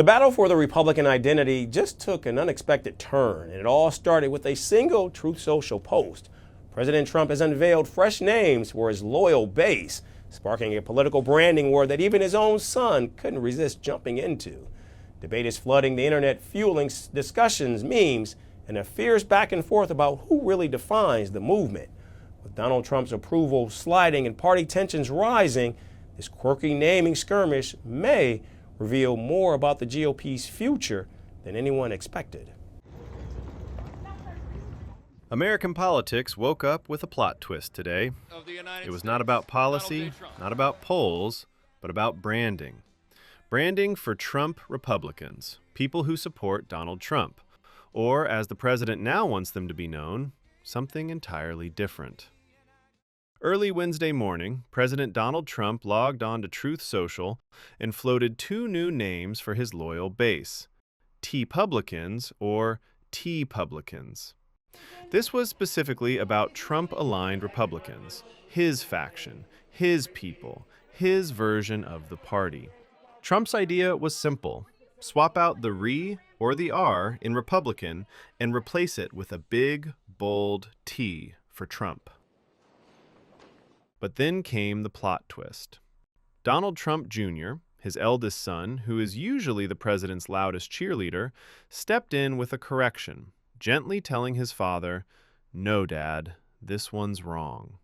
The battle for the Republican identity just took an unexpected turn, and it all started with a single Truth Social post. President Trump has unveiled fresh names for his loyal base, sparking a political branding war that even his own son couldn't resist jumping into. Debate is flooding the internet, fueling discussions, memes, and a fierce back and forth about who really defines the movement. With Donald Trump's approval sliding and party tensions rising, this quirky naming skirmish may reveal more about the GOP's future than anyone expected. American politics woke up with a plot twist today. It was not about policy, not about polls, but about branding. Branding for Trump Republicans, people who support Donald Trump, or, as the president now wants them to be known, something entirely different. Early Wednesday morning, President Donald Trump logged on to Truth Social and floated two new names for his loyal base, Tepublicans or Tpublicans. This was specifically about Trump-aligned Republicans, his faction, his people, his version of the party. Trump's idea was simple. Swap out the re or the R in Republican and replace it with a big, bold T for Trump. But then came the plot twist. Donald Trump Jr., his eldest son, who is usually the president's loudest cheerleader, stepped in with a correction, gently telling his father, "No, Dad, this one's wrong."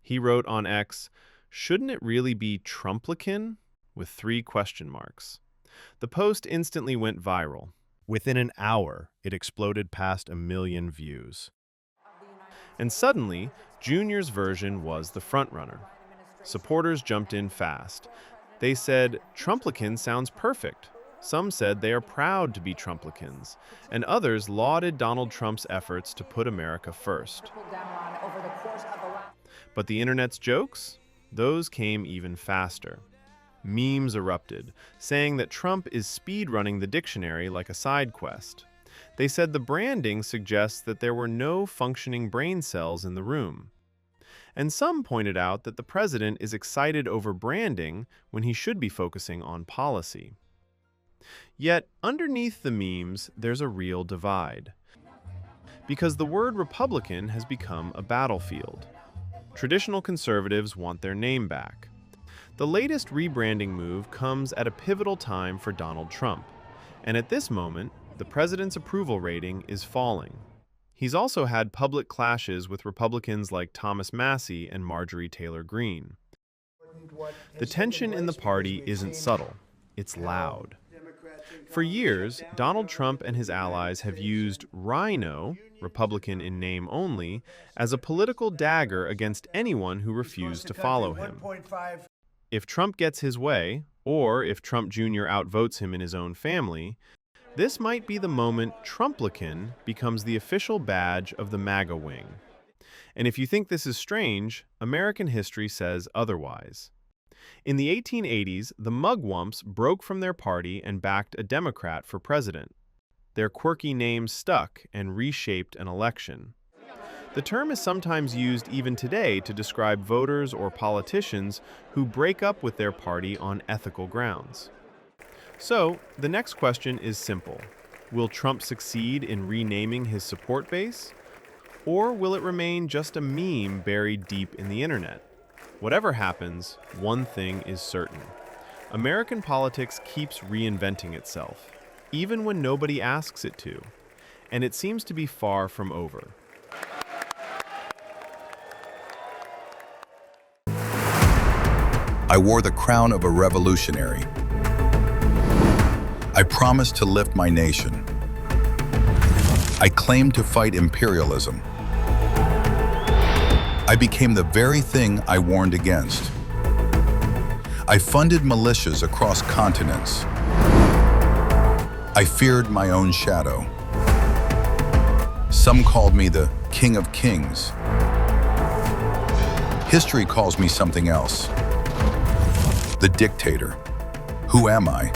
He wrote on X, "Shouldn't it really be Trumplican?" with 3 question marks. The post instantly went viral. Within an hour, it exploded past 1 million views. And suddenly, Junior's version was the frontrunner. Supporters jumped in fast. They said, "Trumplican sounds perfect." Some said they are proud to be Trumplicans, and others lauded Donald Trump's efforts to put America first. But the internet's jokes? Those came even faster. Memes erupted, saying that Trump is speedrunning the dictionary like a side quest. They said the branding suggests that there were no functioning brain cells in the room. And some pointed out that the president is excited over branding when he should be focusing on policy. Yet, underneath the memes, there's a real divide. Because the word Republican has become a battlefield. Traditional conservatives want their name back. The latest rebranding move comes at a pivotal time for Donald Trump. And at this moment, the president's approval rating is falling. He's also had public clashes with Republicans like Thomas Massie and Marjorie Taylor Greene. The tension in the party isn't subtle, it's loud. For years, Donald Trump and his allies have used Rhino, Republican in name only, as a political dagger against anyone who refused to follow him. If Trump gets his way, or if Trump Jr. outvotes him in his own family, this might be the moment Trumplican becomes the official badge of the MAGA wing. And if you think this is strange, American history says otherwise. In the 1880s, the mugwumps broke from their party and backed a Democrat for president. Their quirky names stuck and reshaped an election. The term is sometimes used even today to describe voters or politicians who break up with their party on ethical grounds. So, the next question is simple. Will Trump succeed in renaming his support base? Or will it remain just a meme buried deep in the internet? Whatever happens, one thing is certain. American politics keeps reinventing itself, even when nobody asks it to. And it seems to be far from over. I wore the crown of a revolutionary. I promised to lift my nation. I claimed to fight imperialism. I became the very thing I warned against. I funded militias across continents. I feared my own shadow. Some called me the King of Kings. History calls me something else. The dictator. Who am I?